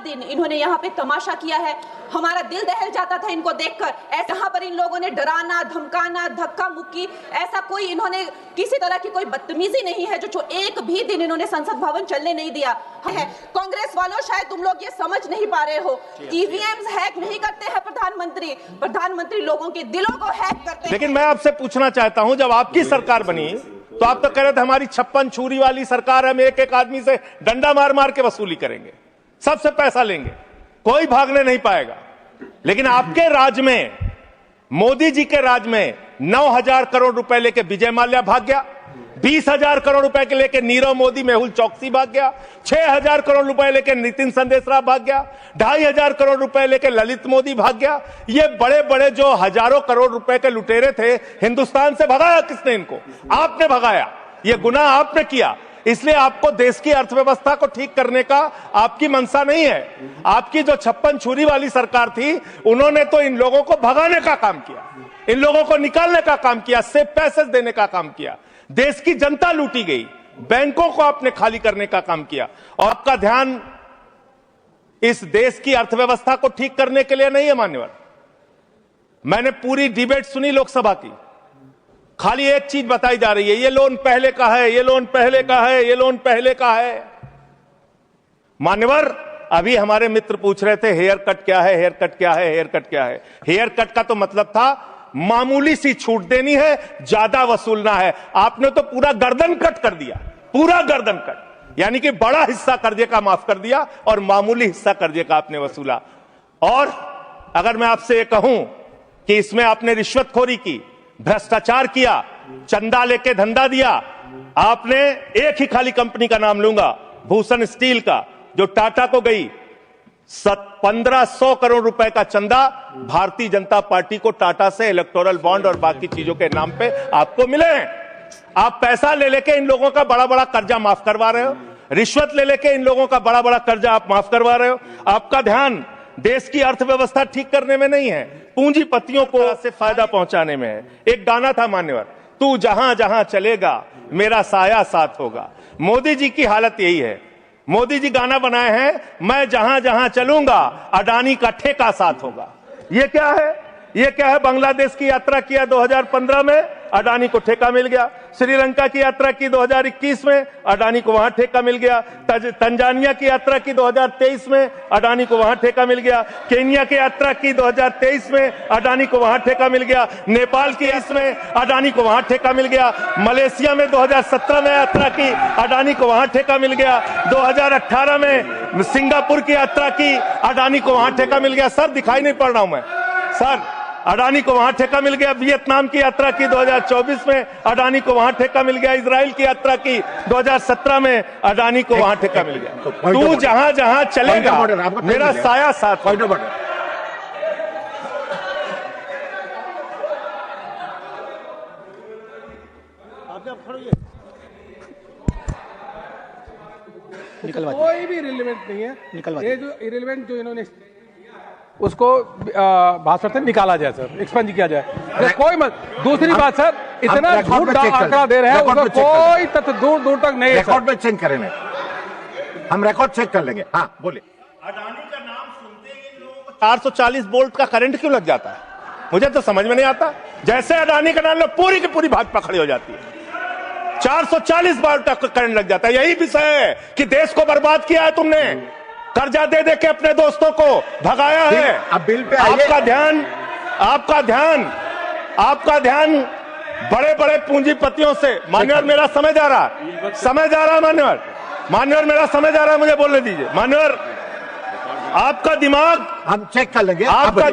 दिन इन्होंने यहाँ पे तमाशा किया है। हमारा दिल दहल जाता था इनको देखकर। यहाँ पर इन लोगों ने डराना, धमकाना, धक्का मुक्की, ऐसा कोई इन्होंने किसी तरह की कोई बदतमीजी नहीं है जो एक भी दिन इन्होंने संसद भवन चलने नहीं दिया है। कांग्रेस वालों, शायद तुम लोग ये समझ नहीं पा रहे हो, ईवीएम्स हैक नहीं करते हैं प्रधानमंत्री लोगों के दिलों को हैक करते हैं। लेकिन मैं आपसे पूछना चाहता हूं, जब आपकी सरकार बनी तो आप तो कह रहे थे हमारी 56 छुरी वाली सरकार है, हम एक एक आदमी से डंडा मार मार के वसूली करेंगे, सबसे पैसा लेंगे, कोई भागने नहीं पाएगा। लेकिन आपके राज में, मोदी जी के राज में 9,000 करोड़ रुपए लेके विजय माल्या भाग गया, 20,000 करोड़ रुपए के लेके नीरव मोदी, मेहुल चौकसी भाग गया, 6,000 करोड़ रुपए लेके नितिन संदेशरा भाग गया, 2,500 करोड़ रुपए लेके ललित मोदी भाग गया। ये बड़े बड़े जो हजारों करोड़ रुपए के लुटेरे थे, हिंदुस्तान से भगाया किसने इनको? आपने भगाया। ये गुनाह आपने किया। इसलिए आपको देश की अर्थव्यवस्था को ठीक करने का आपकी मंशा नहीं है। आपकी जो 56 छुरी वाली सरकार थी, उन्होंने तो इन लोगों को भगाने का काम किया, इन लोगों को निकालने का काम किया, सेफ पैसेज देने का काम किया। देश की जनता लूटी गई, बैंकों को आपने खाली करने का काम किया। और आपका ध्यान इस देश की अर्थव्यवस्था को ठीक करने के लिए नहीं है मान्यवर। मैंने पूरी डिबेट सुनी लोकसभा की, खाली एक चीज बताई जा रही है, ये लोन पहले का है, ये लोन पहले का है, ये लोन पहले का है। मान्यवर, अभी हमारे मित्र पूछ रहे थे हेयर कट क्या है, हेयर कट क्या है, हेयर कट क्या है। हेयर कट का तो मतलब था मामूली सी छूट देनी है, ज्यादा वसूलना है। आपने तो पूरा गर्दन कट कर दिया, पूरा गर्दन कट, यानी कि बड़ा हिस्सा कर्जे का माफ कर दिया और मामूली हिस्सा कर्जे का आपने वसूला। और अगर मैं आपसे ये कहूं कि इसमें आपने रिश्वतखोरी की, भ्रष्टाचार किया, चंदा लेके धंधा दिया, आपने एक ही खाली कंपनी का नाम लूंगा, भूषण स्टील का, जो टाटा को गई, 1,500 करोड़ रुपए का चंदा भारतीय जनता पार्टी को टाटा से इलेक्टोरल बॉन्ड और बाकी चीजों के नाम पे आपको मिले हैं। आप पैसा ले लेके इन लोगों का बड़ा बड़ा कर्जा माफ करवा रहे हो, रिश्वत ले लेके इन लोगों का बड़ा बड़ा कर्जा आप माफ करवा रहे हो। आपका ध्यान देश की अर्थव्यवस्था ठीक करने में नहीं है, पूंजीपतियों को से फायदा पहुंचाने में है। एक गाना था मान्यवर, तू जहां जहां चलेगा मेरा साया साथ होगा। मोदी जी की हालत यही है। मोदी जी गाना बनाए हैं, मैं जहां जहां चलूंगा अडानी का ठेका साथ होगा। ये क्या है? ये क्या है? बांग्लादेश की यात्रा किया 2015 में, अडानी को ठेका मिल गया। श्रीलंका की यात्रा की 2021 में, अडानी को वहां ठेका मिल गया। तंजानिया की यात्रा की 2023 में, अडानी को वहां ठेका मिल गया। केन्या की यात्रा की 2023 में, अडानी को वहां ठेका मिल गया। नेपाल की इसमें अडानी को वहां ठेका मिल गया। मलेशिया में 2017 में यात्रा की, अडानी को वहां ठेका मिल गया। 2018 में सिंगापुर की यात्रा की, अडानी को वहां ठेका मिल गया। सर दिखाई नहीं पड़ रहा हूं मैं सर, अडानी को वहां ठेका मिल गया। वियतनाम की यात्रा की 2024 में, अडानी को वहां ठेका मिल गया। इजराइल की यात्रा की 2017 में, अडानी को वहां ठेका मिल गया। तू जहां जहां चलेगा मेरा साया साथ। कोई भी रिलेवेंट नहीं है। ये जो इरेलीवेंट जो इन्होंने उसको भाषण से निकाला जाए सर, एक्सपंज किया जाए। कोई मत। दूसरी बात सर, इतना झूठ आंकड़ा दे रहे हैं, उसका कोई तथ्य दूर दूर तक नहीं है। रिकॉर्ड में चेक करेंगे, हम रिकॉर्ड चेक कर लेंगे। हाँ बोलिए। अडानी का नाम सुनते ही लोगों को 440 वोल्ट का करंट क्यों लग जाता है? मुझे तो समझ में नहीं आता। जैसे अडानी का नाम लो, पूरी की पूरी भाजपा खड़ी हो जाती है। 440 वोल्ट का करंट लग जाता है। यही विषय है कि देश को बर्बाद किया है तुमने, कर्जा दे दे के अपने दोस्तों को भगाया है। अब बिल पे आपका ध्यान बड़े बड़े पूंजीपतियों से। मान्यवर मेरा समय जा रहा है, मान्यवर मेरा समय जा रहा है, मुझे बोलने दीजिए। मान्यवर, आपका दिमाग, हम चेक कर लेंगे। आपका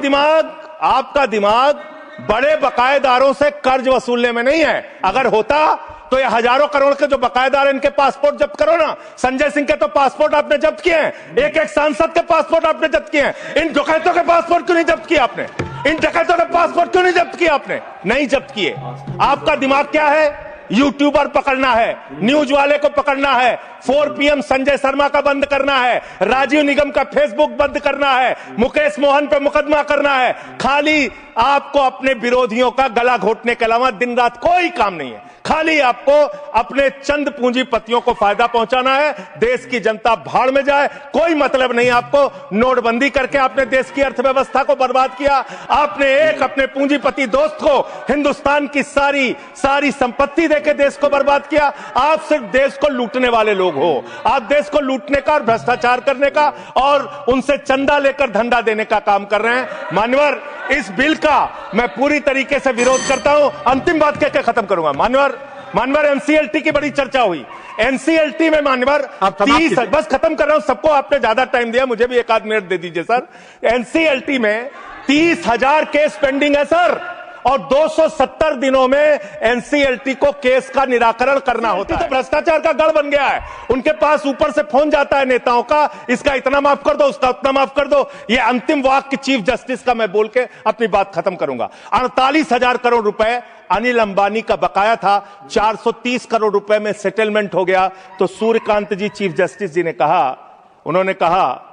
दिमाग बड़े बकायेदारों से कर्ज वसूलने में नहीं है। अगर होता तो ये हजारों करोड़ के जो बकायेदार इनके पासपोर्ट जब्त करो ना। संजय सिंह के तो पासपोर्ट आपने जब्त किए हैं, एक एक सांसद के पासपोर्ट आपने जब्त किए हैं। इन डकैतों के पासपोर्ट क्यों नहीं जब्त किए आपने? इन डकैतों के पासपोर्ट क्यों नहीं जब्त किए आपने? नहीं जब्त किए। आपका दिमाग क्या है? यूट्यूबर पकड़ना है, न्यूज वाले को पकड़ना है, 4 PM संजय शर्मा का बंद करना है, राजीव निगम का फेसबुक बंद करना है, मुकेश मोहन पे मुकदमा करना है। खाली आपको अपने विरोधियों का गला घोटने के अलावा दिन रात कोई काम नहीं है। खाली आपको अपने चंद पूंजीपतियों को फायदा पहुंचाना है। देश की जनता भाड़ में जाए, कोई मतलब नहीं आपको। नोटबंदी करके आपने देश की अर्थव्यवस्था को बर्बाद किया। आपने एक अपने पूंजीपति दोस्त को हिंदुस्तान की सारी संपत्ति देके देश को बर्बाद किया। आप सिर्फ देश को लूटने वाले लोग हो। आप देश को लूटने का और भ्रष्टाचार करने का और उनसे चंदा लेकर धंधा देने का काम कर रहे हैं। मान्यवर, इस बिल का मैं पूरी तरीके से विरोध करता हूं। अंतिम बात कहकर खत्म करूंगा। मान्यवर, एनसीएलटी की बड़ी चर्चा हुई। एनसीएलटी में मान्यवर 30, बस खत्म कर रहा हूं। सबको आपने ज्यादा टाइम दिया, मुझे भी 1 आध मिनट दे दीजिए सर। एनसीएलटी में 30,000 केस पेंडिंग है सर, और 270 दिनों में एनसीएलटी को केस का निराकरण करना होता है। तो भ्रष्टाचार का गढ़ बन गया है। उनके पास ऊपर से फोन जाता है नेताओं का, इसका इतना माफ कर दो, उसका उतना माफ कर दो। ये अंतिम वाक्य चीफ जस्टिस का मैं बोल के अपनी बात खत्म करूंगा। 48,000 करोड़ रुपए अनिल अंबानी का बकाया था, 430 करोड़ रुपए में सेटलमेंट हो गया। तो सूर्यकांत जी चीफ जस्टिस जी ने कहा, उन्होंने कहा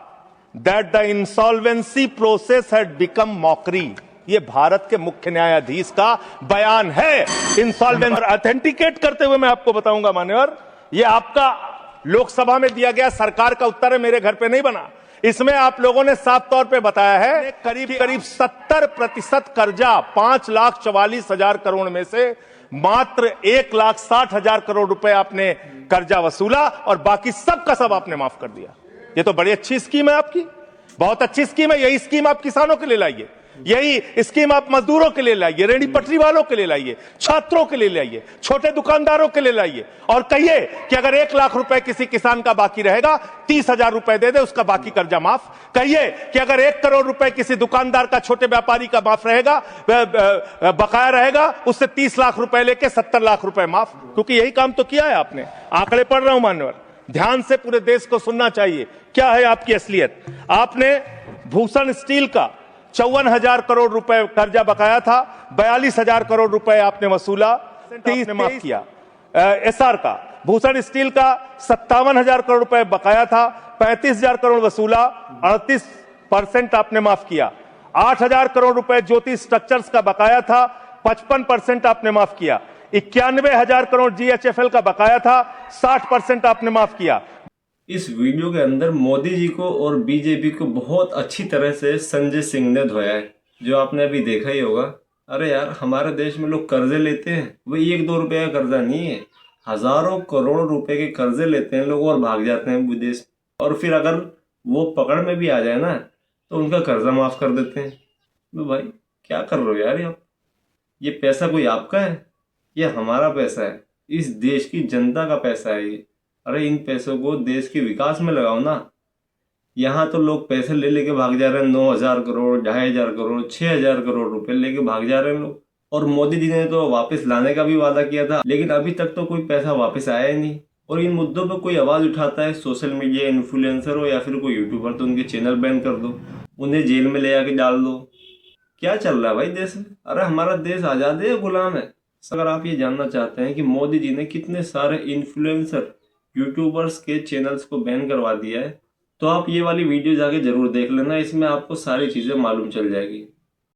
that the insolvency process had become mockery. ये भारत के मुख्य न्यायाधीश का बयान है। इंसॉल्वेंसी ऑथेंटिकेट करते हुए मैं आपको बताऊंगा मान्यवर, ये आपका लोकसभा में दिया गया सरकार का उत्तर है, मेरे घर पे नहीं बना। इसमें आप लोगों ने साफ तौर पे बताया है करीब 70% कर्जा 5,44,000 करोड़ में से मात्र 1,60,000 करोड़ रुपए आपने कर्जा वसूला और बाकी सब का सब आपने माफ कर दिया। ये तो बड़ी अच्छी स्कीम है आपकी, बहुत अच्छी स्कीम है। यही स्कीम आप किसानों के लिए लाइए, यही स्कीम आप मजदूरों के लिए लाइए, रेहड़ी पटरी वालों के लिए लाइए, छात्रों के लिए लाइए, छोटे दुकानदारों के लिए लाइए और कहिए कि अगर 1 लाख रुपए किसी किसान का बाकी रहेगा 30,000 रुपए दे दे, उसका बाकी कर्जा माफ। कहिए कि अगर 1 करोड़ रुपए किसी दुकानदार का, छोटे व्यापारी का माफ रहेगा, बकाया रहेगा, उससे 30 लाख रुपए लेके 70 लाख रुपए माफ। क्योंकि यही काम तो किया है आपने। आंकड़े पढ़ रहा हूं मान्यवर, ध्यान से पूरे देश को सुनना चाहिए क्या है आपकी असलियत। आपने भूषण स्टील का 54,000 करोड़ रुपए कर्जा बकाया था, 42,000 करोड़ रुपए आपने वसूला, 30 ने माफ किया। एसआर का, भूषण स्टील का 57,000 करोड़ रुपए बकाया था, 35,000 करोड़ वसूला, 38% आपने माफ किया। 8,000 करोड़ रुपए ज्योति स्ट्रक्चर्स का बकाया था, 55% आपने माफ किया। 91,000 करोड़ जीएचएफएल का बकाया था, 60% आपने माफ किया। इस वीडियो के अंदर मोदी जी को और बीजेपी को बहुत अच्छी तरह से संजय सिंह ने धोया है, जो आपने अभी देखा ही होगा। अरे यार, हमारे देश में लोग कर्जे लेते हैं, वो 1-2 रुपए का कर्जा नहीं है, हजारों करोड़ रुपए के कर्जे लेते हैं लोग और भाग जाते हैं विदेश। और फिर अगर वो पकड़ में भी आ जाए ना तो उनका कर्जा माफ कर देते हैं। तो भाई क्या कर रहे हो यार आप? ये पैसा कोई आपका है? ये हमारा पैसा है, इस देश की जनता का पैसा है ये। अरे इन पैसों को देश के विकास में लगाओ ना। यहाँ तो लोग पैसे ले लेके भाग जा रहे हैं, 9,000 करोड़, 2,500 करोड़, 6,000 करोड़ रुपए लेके भाग जा रहे हैं लोग। और मोदी जी ने तो वापस लाने का भी वादा किया था, लेकिन अभी तक तो कोई पैसा वापस आया ही नहीं। और इन मुद्दों पर कोई आवाज उठाता है, सोशल मीडिया इन्फ्लुएंसर हो या फिर कोई यूट्यूबर, तो उनके चैनल बैन कर दो, उन्हें जेल में ले आके डाल दो। क्या चल रहा है भाई देश में? अरे हमारा देश आजाद है या गुलाम है? अगर आप ये जानना चाहते हैं कि मोदी जी ने कितने सारे इन्फ्लुएंसर, यूट्यूबर्स के चैनल्स को बैन करवा दिया है, तो आप ये वाली वीडियो जाके जरूर देख लेना, इसमें आपको सारी चीजें मालूम चल जाएगी।